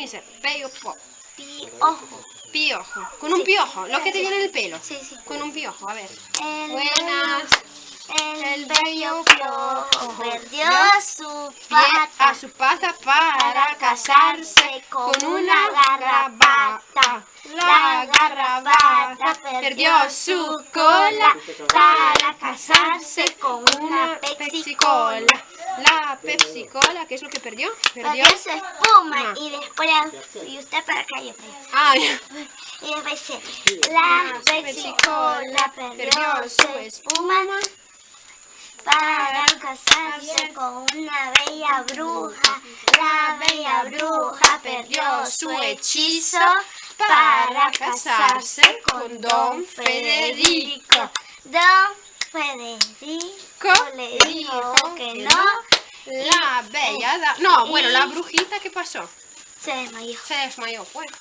dice? Piojo. Piojo. Piojo. Con un piojo. Lo que te viene en el pelo. Sí, sí. Con un piojo, a ver. Buenas. El bello piojo perdió su Su pata para casarse con una garrapata. La garrapata perdió su cola para casarse con una Pepsi Cola. La Pepsi Cola, ¿qué es lo que perdió? Perdió su espuma Ah. y después, y usted para acá, yo para allá. Ah, ya. Y después dice, la Pepsi Cola perdió su espuma para casarse con una bella bruja. La bella bruja perdió su hechizo para casarse con Don Federico. Don Federico le dijo que no. La bella... No, bueno, la brujita, ¿qué pasó? Se desmayó. Se desmayó, bueno.